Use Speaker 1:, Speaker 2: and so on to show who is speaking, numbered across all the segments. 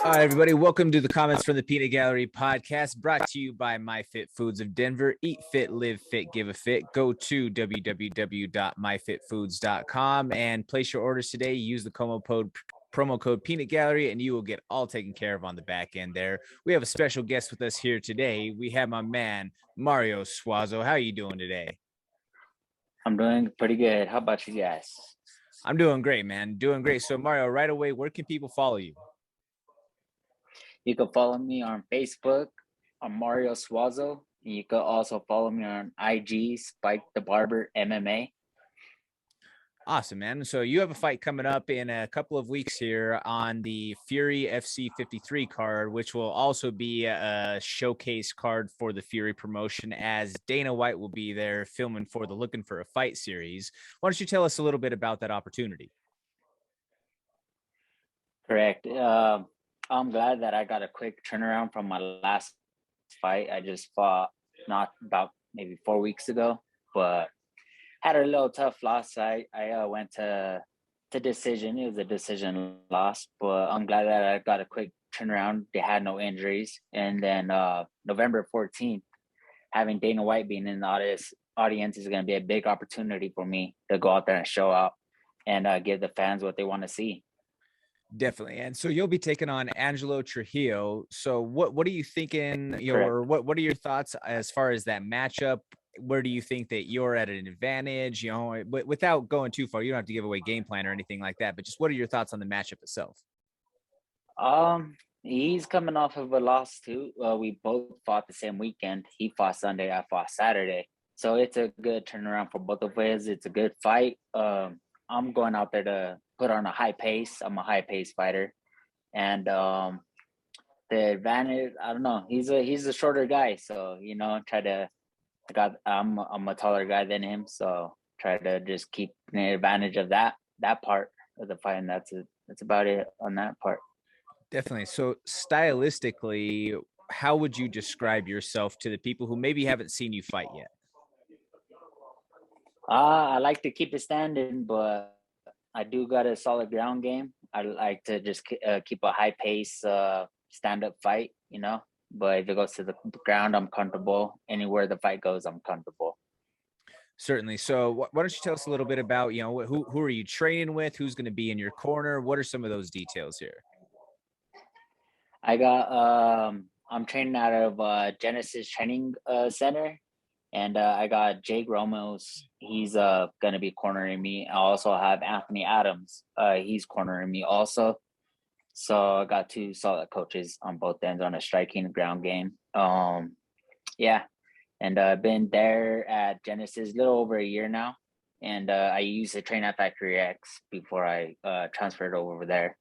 Speaker 1: All right, everybody, welcome to the Comments from the Peanut Gallery podcast, brought to you by My Fit Foods of Denver. Eat fit, live fit, give a fit. Go to www.myfitfoods.com and place your orders today. Use the promo code Peanut Gallery, and you will get all taken care of on the back end there. We have a special guest with us here today. We have my man, Mario Suazo. How are you doing today?
Speaker 2: I'm doing pretty good. How about you guys?
Speaker 1: I'm doing great, man. Doing great. So, Mario, right away, where can people follow you?
Speaker 2: You can follow me on Facebook, on Mario Suazo. And you can also follow me on IG, Spike the Barber MMA.
Speaker 1: Awesome, man. So you have a fight coming up in a couple of weeks here on the Fury FC 53 card, which will also be a showcase card for the Fury promotion, as Dana White will be there filming for the Looking for a Fight series. Why don't you tell us a little bit about that opportunity?
Speaker 2: Correct. I'm glad that I got a quick turnaround from my last fight. I just fought not about maybe 4 weeks ago, but had a little tough loss. I went to decision. It was a decision loss, but I'm glad that I got a quick turnaround. They had no injuries. And then November 14th, having Dana White being in the audience is going to be a big opportunity for me to go out there and show out and give the fans what they want to see.
Speaker 1: Definitely. And so you'll be taking on Angelo Trujillo. So what are you thinking, or what are your thoughts as far as that matchup? Where do you think that you're at an advantage, without going too far? You don't have to give away game plan or anything like that, but just what are your thoughts on the matchup itself?
Speaker 2: He's coming off of a loss too. We both fought the same weekend. He fought Sunday, I fought Saturday. So it's a good turnaround for both of us. It's a good fight. I'm going out there to put on a high pace. I'm a high pace fighter. And the advantage, I don't know. He's a shorter guy, so I'm a taller guy than him, so try to just keep the advantage of that part of the fight, and that's about it on that part.
Speaker 1: Definitely. So stylistically, how would you describe yourself to the people who maybe haven't seen you fight yet?
Speaker 2: I like to keep it standing, but I do got a solid ground game. I like to just keep a high pace stand-up fight, But if it goes to the ground, I'm comfortable. Anywhere the fight goes, I'm comfortable.
Speaker 1: Certainly. So why don't you tell us a little bit about, who are you training with? Who's going to be in your corner? What are some of those details here?
Speaker 2: I got I'm training out of Genesis Training Center, and I got Jake Ramos. He's gonna be cornering me. I also have Anthony Adams. He's cornering me also. So I got two solid coaches on both ends on a striking ground game. Yeah, and I've been there at Genesis a little over a year now, and I used to train at Factory X before I transferred over there.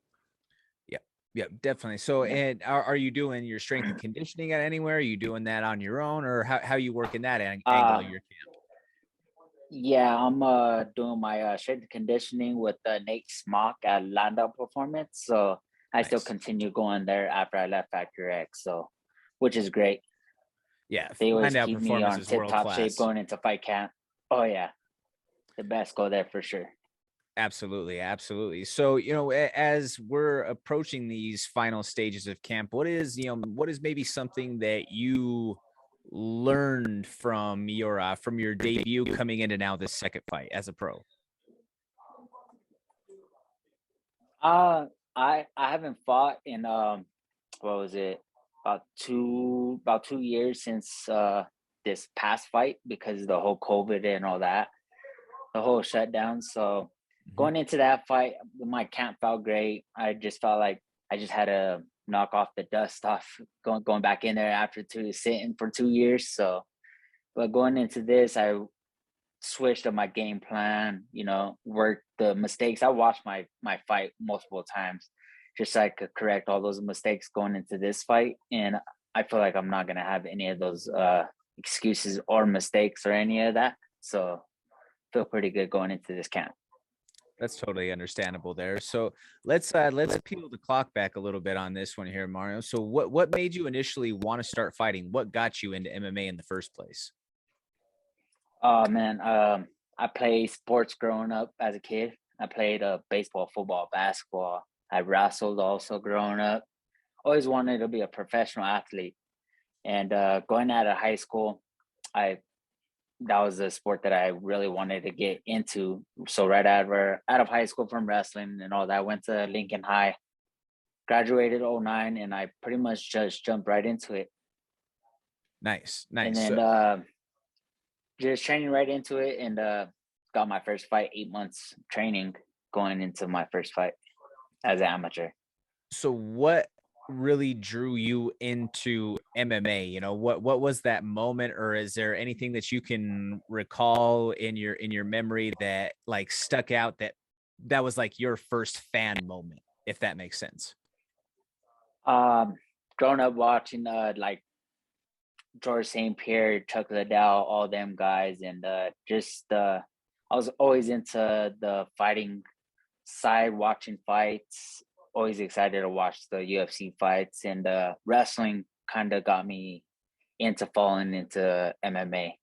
Speaker 1: Yeah, definitely. So, and are you doing your strength and conditioning at anywhere? Are you doing that on your own, or how you working that angle of your camp?
Speaker 2: Yeah, I'm doing my strength and conditioning with Nate Smock at Landau Performance. So I still continue going there after I left Factor X. So, which is great.
Speaker 1: Yeah,
Speaker 2: they always keep me on tip-top shape going into fight camp. Oh yeah, the best go there for sure.
Speaker 1: Absolutely. So, as we're approaching these final stages of camp, what is maybe something that you learned from your debut coming into now this second fight as a pro?
Speaker 2: I haven't fought in what was it? About 2 years since this past fight, because of the whole COVID and all that, the whole shutdown. So going into that fight, my camp felt great. I just felt like I just had to knock off the dust off going back in there after sitting for 2 years. So, but going into this, I switched up my game plan, worked the mistakes. I watched my fight multiple times just so I could correct all those mistakes going into this fight. And I feel like I'm not going to have any of those excuses or mistakes or any of that. So feel pretty good going into this camp.
Speaker 1: That's totally understandable there. So let's peel the clock back a little bit on this one here, Mario. So what made you initially want to start fighting? What got you into MMA in the first place?
Speaker 2: Oh man, I played sports growing up as a kid. I played baseball, football, basketball. I wrestled also growing up. always wanted to be a professional athlete. And going out of high school, I that was a sport that I really wanted to get into. So right out of high school from wrestling and all that, I went to Lincoln High, graduated '09, and I pretty much just jumped right into it.
Speaker 1: Nice,
Speaker 2: And
Speaker 1: nice.
Speaker 2: then just training right into it, and got my first fight, 8 months training going into my first fight as an amateur.
Speaker 1: So what really drew you into MMA? You know, what was that moment, or is there anything that you can recall in your memory that like stuck out that was like your first fan moment, if that makes sense?
Speaker 2: Um, Growing up watching like George St. Pierre, Chuck Liddell, all them guys, and just I was always into the fighting side, watching fights. Always excited to watch the UFC fights, and wrestling kind of got me into falling into MMA.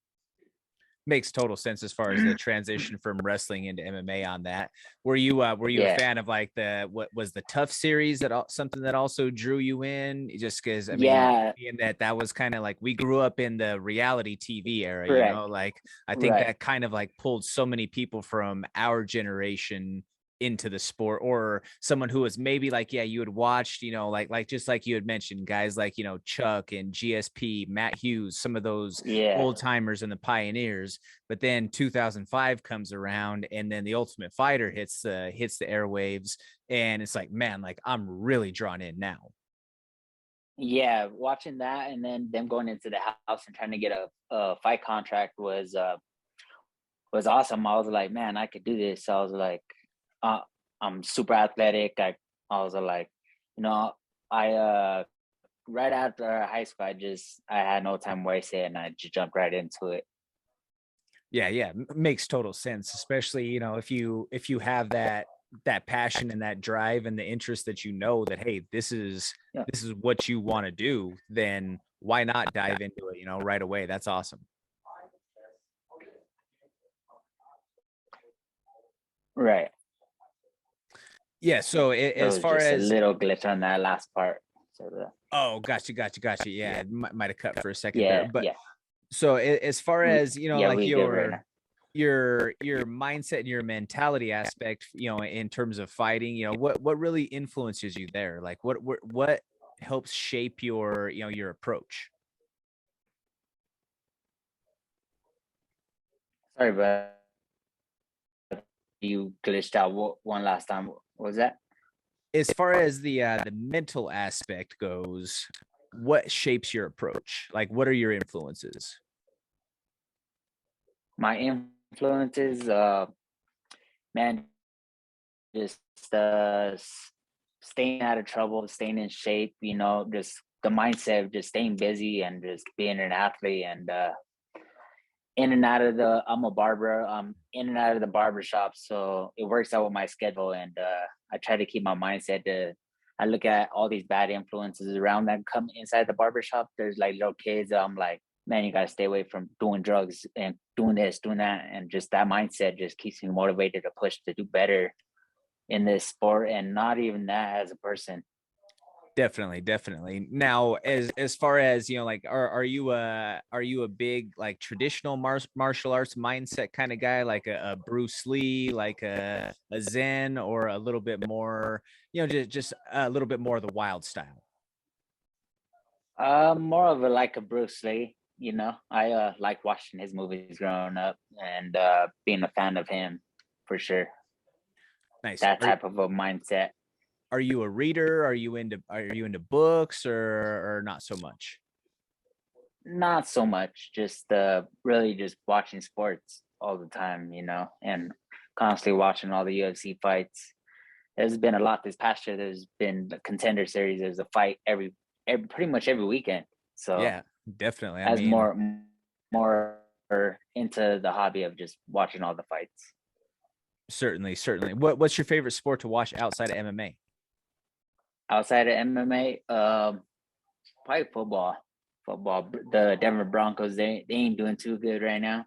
Speaker 1: Makes total sense as far as the transition from wrestling into MMA on that. Were you a
Speaker 2: Yeah,
Speaker 1: fan of like what was the Tough series something that also drew you in? Just because I mean,
Speaker 2: yeah,
Speaker 1: being that was kind of like we grew up in the reality TV era, you know,
Speaker 2: correct,
Speaker 1: like I think
Speaker 2: right.
Speaker 1: that kind of like pulled so many people from our generation into the sport, or someone who was maybe like, yeah, you had watched, you know, like just like you had mentioned, guys like, you know, Chuck and GSP, Matt Hughes, some of those
Speaker 2: Yeah,
Speaker 1: old timers and the pioneers. But then 2005 comes around, and then the Ultimate Fighter hits the airwaves, and it's like, man, like I'm really drawn in now.
Speaker 2: yeah. Watching that, and then them going into the house and trying to get a fight contract was awesome. I was like, man, I could do this. So I was like, uh, I'm super athletic. I was like, you know, I right after high school, I had no time wasted, and I just jumped right into it.
Speaker 1: Yeah, yeah, makes total sense, especially, you know, if you have that passion and that drive and the interest that, you know, that hey,
Speaker 2: Yeah,
Speaker 1: this is what you want to do, then why not dive into it, you know, right away? That's awesome.
Speaker 2: right.
Speaker 1: Yeah, so
Speaker 2: It
Speaker 1: as
Speaker 2: was
Speaker 1: far
Speaker 2: just a
Speaker 1: as
Speaker 2: little glitch on that last part. So
Speaker 1: oh, gotcha. Yeah,
Speaker 2: yeah,
Speaker 1: it might have cut for a second there,
Speaker 2: yeah,
Speaker 1: but
Speaker 2: yeah,
Speaker 1: so as far as, you know,
Speaker 2: yeah.
Speaker 1: like
Speaker 2: We good right now.
Speaker 1: your mindset and your mentality aspect, you know, in terms of fighting, you know, what really influences you there? Like what helps shape your, you know, your approach?
Speaker 2: Sorry, but you glitched out one last time. What was that?
Speaker 1: As far as the mental aspect goes, what shapes your approach? Like what are your influences?
Speaker 2: My influences, man, just staying out of trouble, staying in shape. You know, just the mindset of just staying busy and just being an athlete, and in and out of the. I'm a barber. I'm in and out of the barber shop, so it works out with my schedule. And I try to keep my mindset to. I look at all these bad influences around that come inside the barber shop. There's like little kids. I'm like, man, you gotta stay away from doing drugs and doing this, doing that, and just that mindset just keeps me motivated to push to do better in this sport, and not even that as a person.
Speaker 1: Definitely, definitely. Now, as far as, you know, like are you a big like traditional martial arts mindset kind of guy, like a Bruce Lee, like a Zen, or a little bit more, you know, just a little bit more of the wild style?
Speaker 2: More of a like a Bruce Lee. You know, I like watching his movies growing up, and being a fan of him for sure.
Speaker 1: Nice.
Speaker 2: That type of a mindset.
Speaker 1: Are you a reader? Are you into books, or not so much?
Speaker 2: Not so much, just really just watching sports all the time, you know, and constantly watching all the UFC fights. There's been a lot this past year. There's been the Contender Series. There's a fight every pretty much every weekend. So
Speaker 1: Yeah, definitely. I
Speaker 2: as
Speaker 1: mean,
Speaker 2: more into the hobby of just watching all the fights.
Speaker 1: certainly, certainly. What's your favorite sport to watch outside of MMA?
Speaker 2: Outside of MMA, probably football. Football. The Denver Broncos, they ain't doing too good right now.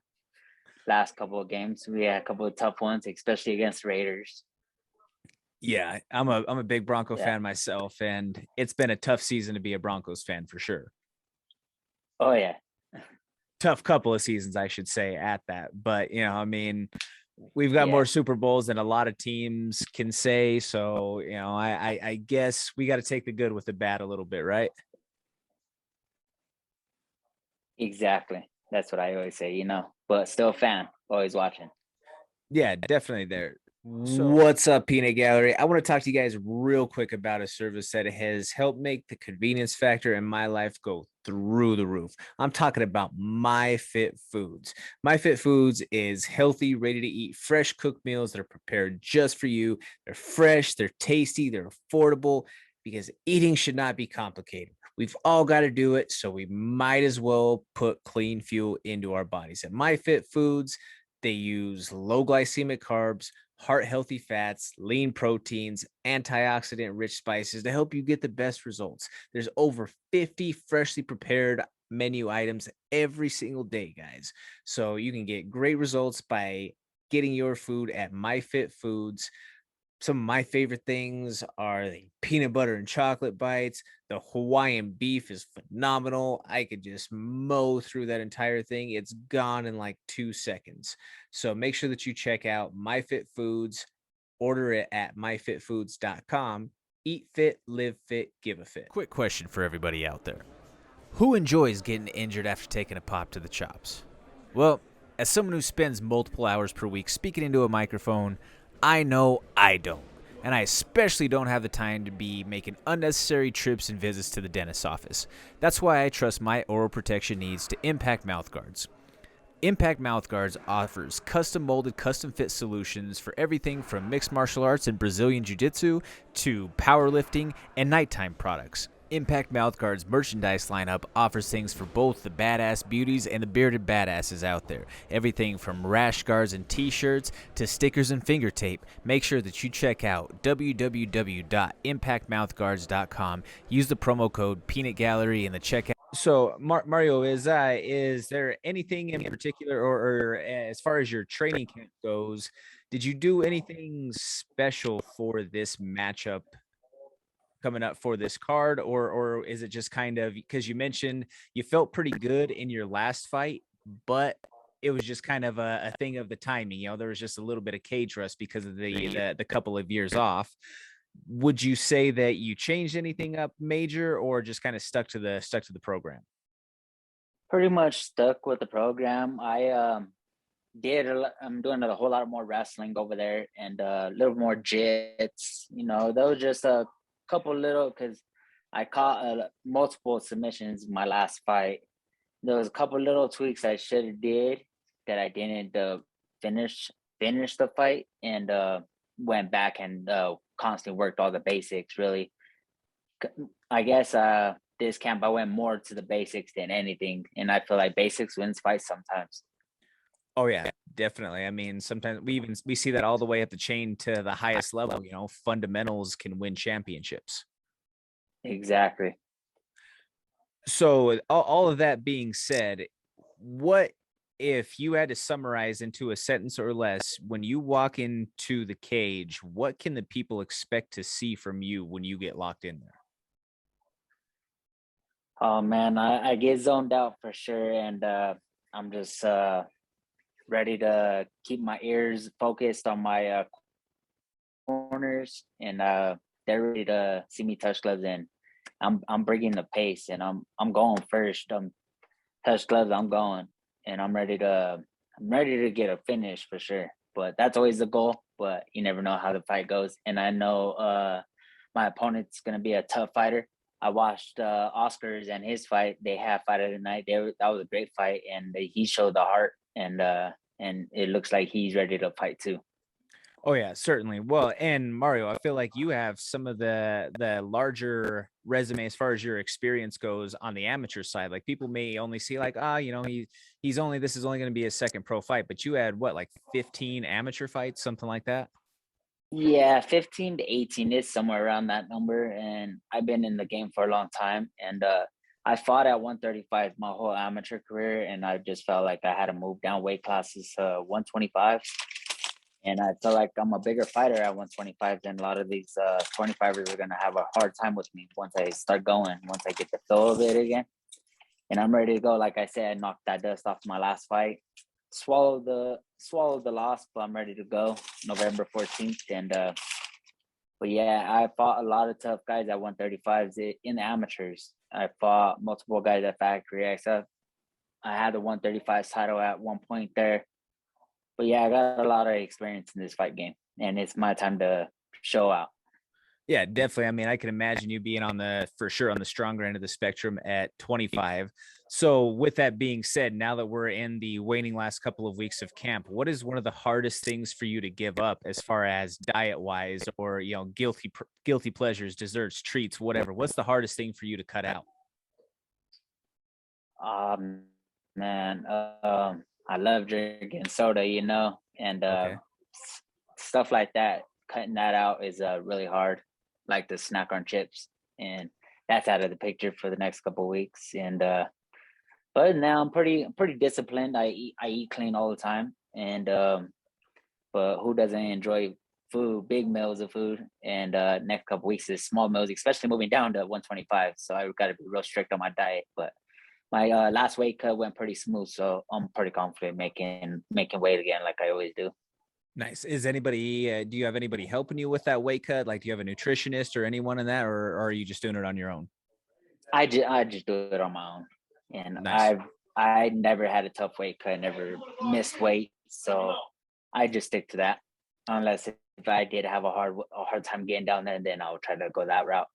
Speaker 2: Last couple of games, we had a couple of tough ones, especially against Raiders.
Speaker 1: Yeah, I'm a big Bronco
Speaker 2: Yeah.
Speaker 1: fan myself, and it's been a tough season to be a Broncos fan for sure.
Speaker 2: Oh yeah.
Speaker 1: Tough couple of seasons, I should say, at that. But I mean, we've got
Speaker 2: Yeah.
Speaker 1: more Super Bowls than a lot of teams can say. So, I guess we got to take the good with the bad a little bit, right?
Speaker 2: Exactly. That's what I always say, but still a fan, always watching.
Speaker 1: Yeah, definitely there. What's up, Peanut Gallery? I want to talk to you guys real quick about a service that has helped make the convenience factor in my life go through the roof. I'm talking about MyFit Foods. MyFit Foods is healthy, ready to eat, fresh cooked meals that are prepared just for you. They're fresh, they're tasty, they're affordable because eating should not be complicated. We've all got to do it, so we might as well put clean fuel into our bodies. At MyFit Foods, they use low glycemic carbs, heart healthy fats, lean proteins, antioxidant rich spices to help you get the best results. There's over 50 freshly prepared menu items every single day, guys. So you can get great results by getting your food at MyFit Foods. Some of my favorite things are the peanut butter and chocolate bites. The Hawaiian beef is phenomenal. I could just mow through that entire thing. It's gone in like 2 seconds. So make sure that you check out MyFit Foods. Order it at myfitfoods.com. Eat fit, live fit, give a fit.
Speaker 3: Quick question for everybody out there. Who enjoys getting injured after taking a pop to the chops? Well, as someone who spends multiple hours per week speaking into a microphone, I know I don't. And I especially don't have the time to be making unnecessary trips and visits to the dentist's office. That's why I trust my oral protection needs to Impact Mouthguards. Impact Mouthguards offers custom molded, custom fit solutions for everything from mixed martial arts and Brazilian Jiu-Jitsu to powerlifting and nighttime products. Impact Mouthguard's merchandise lineup offers things for both the badass beauties and the bearded badasses out there. Everything from rash guards and t-shirts to stickers and finger tape. Make sure that you check out www.impactmouthguards.com. Use the promo code Peanut Gallery in the checkout.
Speaker 1: So, Mario, is there anything in particular, or as far as your training camp goes, did you do anything special for this matchup coming up for this card, or is it just kind of because you mentioned you felt pretty good in your last fight, but it was just kind of a thing of the timing. There was just a little bit of cage rust because of the couple of years off. Would you say that you changed anything up major, or just kind of stuck to the program?
Speaker 2: Pretty much stuck with the program. I'm doing a whole lot more wrestling over there and a little more jits. There was just a couple little because I caught multiple submissions in my last fight. There was a couple little tweaks I should have did that I didn't finish finish the fight and went back and constantly worked all the basics. Really, I guess this camp I went more to the basics than anything, and I feel like basics wins fights sometimes.
Speaker 1: Oh yeah, definitely. I mean, sometimes we see that all the way up the chain to the highest level. Fundamentals can win championships.
Speaker 2: Exactly.
Speaker 1: So all of that being said, what if you had to summarize into a sentence or less when you walk into the cage, what can the people expect to see from you when you get locked in there?
Speaker 2: Oh man, I get zoned out for sure, and I'm just ready to keep my ears focused on my corners, and they're ready to see me touch gloves, and I'm bringing the pace, and I'm going first. Touch gloves, I'm going, and I'm ready to get a finish for sure. But that's always the goal. But you never know how the fight goes, and I know my opponent's gonna be a tough fighter. I watched Oscars and his fight. They had fight of the night. That was a great fight, and he showed the heart, and it looks like he's ready to fight too.
Speaker 1: Oh yeah, certainly. Well, and Mario, I feel like you have some of the larger resume as far as your experience goes on the amateur side. Like people may only see like, he's only this is only going to be his second pro fight, but you had what, like 15 amateur fights, something like that?
Speaker 2: Yeah, 15 to 18 is somewhere around that number. And I've been in the game for a long time. And I fought at 135 my whole amateur career. And I just felt like I had to move down weight classes to 125. And I feel like I'm a bigger fighter at 125 than a lot of these 25ers are gonna have a hard time with me once I start going, once I get the flow of it again. And I'm ready to go. Like I said, I knocked that dust off my last fight. Swallowed the loss, but I'm ready to go November 14th. And but yeah, I fought a lot of tough guys at 135s in the amateurs. I fought multiple guys at Factory XF. I had the 135 title at one point there. But yeah, I got a lot of experience in this fight game, and it's my time to show out.
Speaker 1: Yeah, definitely. I mean, I can imagine you being for sure on the stronger end of the spectrum at 25. So with that being said, now that we're in the waning last couple of weeks of camp, what is one of the hardest things for you to give up as far as diet wise, or, guilty pleasures, desserts, treats, whatever? What's the hardest thing for you to cut out?
Speaker 2: Man, I love drinking soda, and
Speaker 1: Okay.
Speaker 2: stuff like that. Cutting that out is really hard, like the snack on chips, and that's out of the picture for the next couple of weeks. And but now I'm pretty disciplined. I eat clean all the time, and but who doesn't enjoy food, big meals of food? And next couple of weeks is small meals, especially moving down to 125. So I got to be real strict on my diet, but my last weight cut went pretty smooth, so I'm pretty confident making weight again, like I always do.
Speaker 1: Nice. Is anybody, do you have anybody helping you with that weight cut? Like, do you have a nutritionist or anyone in that, or are you just doing it on your own?
Speaker 2: I just do it on my own, and
Speaker 1: Nice.
Speaker 2: I never had a tough weight cut, never missed weight, so I just stick to that. Unless if I did have a hard time getting down there, then I'll try to go that route.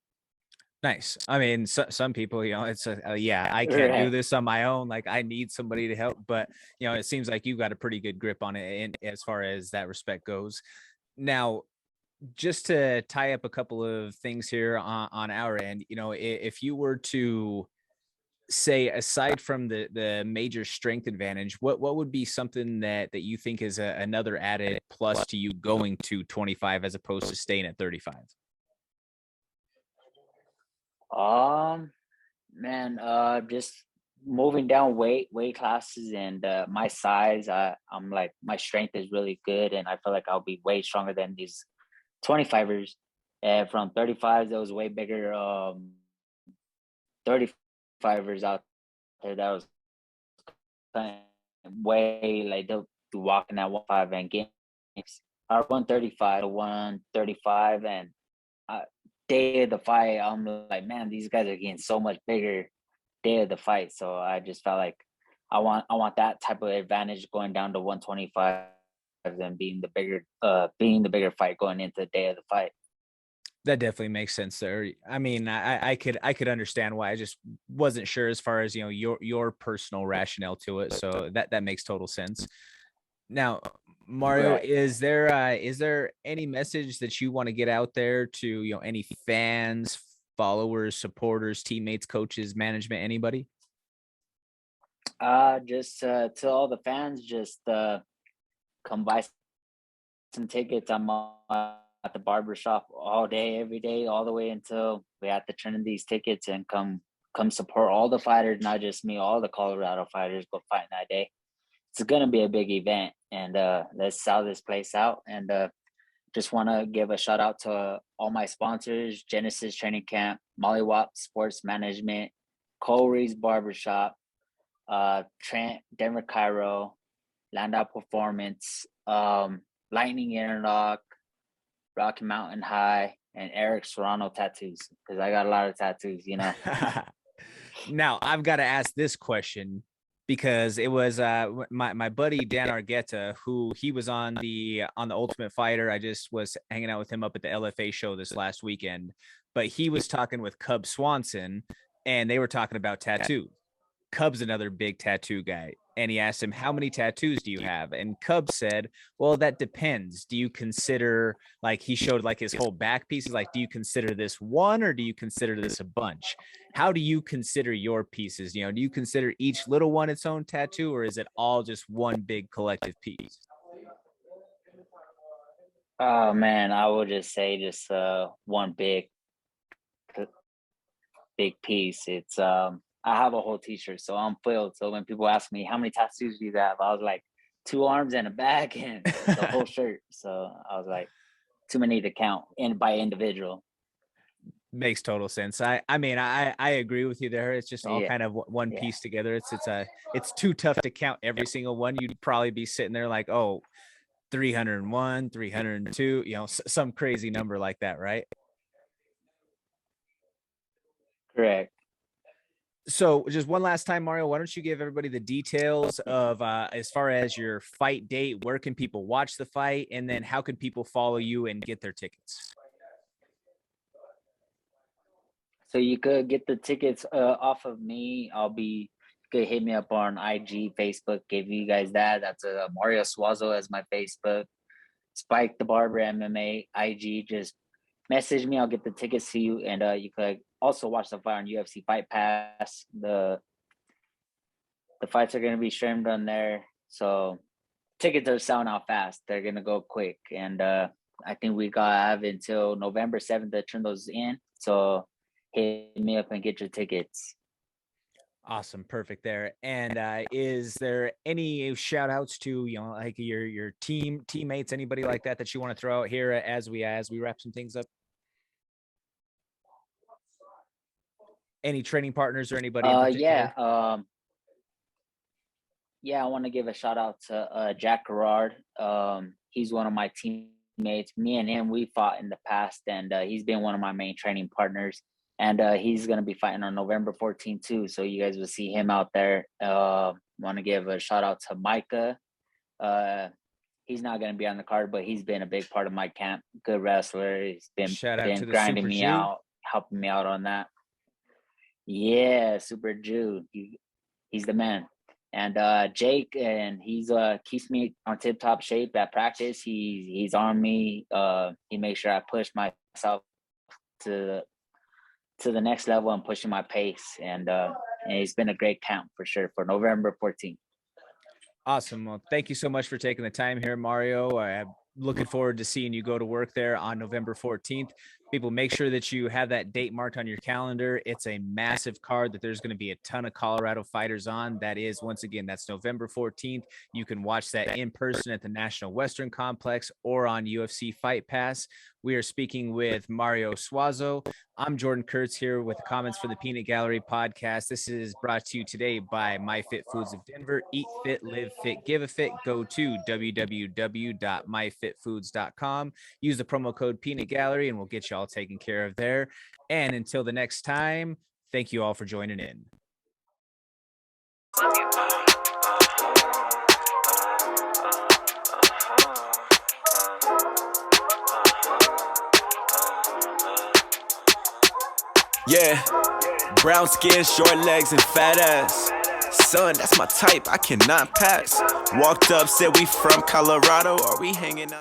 Speaker 1: Nice. I mean, some people, it's yeah, I can't do
Speaker 2: Right.
Speaker 1: this on my own. Like, I need somebody to help, but it seems like you've got a pretty good grip on it, and as far as that respect goes. Now, just to tie up a couple of things here on our end, if you were to say, aside from the major strength advantage, what would be something that you think is another added plus to you going to 25 as opposed to staying at 35?
Speaker 2: Um, Man, just moving down weight classes and my size. I'm like my strength is really good, and I feel like I'll be way stronger than these 25ers. And from 35s, that was way bigger. 35ers out there that was kind of way like they'll be walking at 1.5 and games. Our 135 to 135, and uh, day of the fight, I'm like, man, these guys are getting so much bigger day of the fight. So I just felt like I want that type of advantage going down to 125 than being the bigger fight going into the day of the fight.
Speaker 1: That definitely makes sense there. I mean, I could understand why. I just wasn't sure as far as, your personal rationale to it. So that makes total sense. Now, Mario,
Speaker 2: Right.
Speaker 1: is there any message that you want to get out there to, any fans, followers, supporters, teammates, coaches, management, anybody?
Speaker 2: Just to all the fans, just come buy some tickets. I'm at the barber shop all day, every day, all the way until we have to turn in these tickets and come support all the fighters, not just me, all the Colorado fighters go fighting that day. It's gonna be a big event, and let's sell this place out. And just want to give a shout out to all my sponsors: Genesis Training Camp, Mollywop Sports Management, Corey's Barbershop, Trent, Denver Cairo, Landau Performance, Lightning Interlock, Rocky Mountain High, and Eric Serrano Tattoos, because I got a lot of tattoos.
Speaker 1: Now, I've got to ask this question because it was my buddy Dan Argueta, who he was on the Ultimate Fighter. I just was hanging out with him up at the LFA show this last weekend, but he was talking with Cub Swanson, and they were talking about tattoos. Cub's another big tattoo guy. And he asked him, how many tattoos do you have? And Cub said, well, that depends. Do you consider, like, he showed like his whole back pieces, like, do you consider this one or do you consider this a bunch? How do you consider your pieces? Do you consider each little one its own tattoo, or is it all just one big collective piece?
Speaker 2: Oh man, I would just say just one big piece. It's I have a whole t-shirt, so I'm filled. So when people ask me how many tattoos do you have, I was like 2 arms and a back and the whole shirt. So I was like, too many to count and by individual.
Speaker 1: Makes total sense. I agree with you there. It's just all
Speaker 2: Yeah.
Speaker 1: kind of one piece together. It's too tough to count every single one. You'd probably be sitting there like, oh, 301, 302, some crazy number like that, right?
Speaker 2: Correct.
Speaker 1: So just one last time, Mario, why don't you give everybody the details of as far as your fight date, where can people watch the fight, and then how can people follow you and get their tickets?
Speaker 2: So you could get the tickets off of me. You could hit me up on IG, Facebook, give you guys that. That's Mario Suazo as my Facebook. Spike the Barber MMA, IG, just message me. I'll get the tickets to you. And you could also watch the fight on UFC Fight Pass. The fights are going to be streamed on there. So tickets are selling out fast. They're going to go quick. And I think we have until November 7th to turn those in. So hit me up and get your tickets.
Speaker 1: Awesome. Perfect there. And is there any shout outs to, like your teammates, anybody like that you want to throw out here as we wrap some things up? Any training partners or anybody in particular?
Speaker 2: I want to give a shout out to Jack Gerard. He's one of my teammates. Me and him, we fought in the past, and he's been one of my main training partners. And he's going to be fighting on November 14th too. So you guys will see him out there. Want to give a shout out to Micah. He's not going to be on the card, but he's been a big part of my camp. Good wrestler. He's been grinding me out, helping me out on that. Yeah, Super Jew. He's the man. And Jake, and he's keeps me on tip top shape at practice. He's on me. He makes sure I push myself to the next level and pushing my pace. And it's been a great camp for sure for November 14th.
Speaker 1: Awesome. Well, thank you so much for taking the time here, Mario. I'm looking forward to seeing you go to work there on November 14th. People, make sure that you have that date marked on your calendar. It's a massive card that there's going to be a ton of Colorado fighters on. That is, once again, that's November 14th. You can watch that in person at the National Western Complex or on UFC Fight Pass. We are speaking with Mario Suazo. I'm Jordan Kurtz here with the comments for the Peanut Gallery podcast. This is brought to you today by My Fit Foods of Denver. Eat fit, live fit, give a fit. Go to www.myfitfoods.com. Use the promo code Peanut Gallery and we'll get you all taken care of there. And until the next time, thank you all for joining in.
Speaker 4: Yeah, brown skin, short legs, and fat ass. Son, that's my type, I cannot pass. Walked up, said we from Colorado, are we hanging out?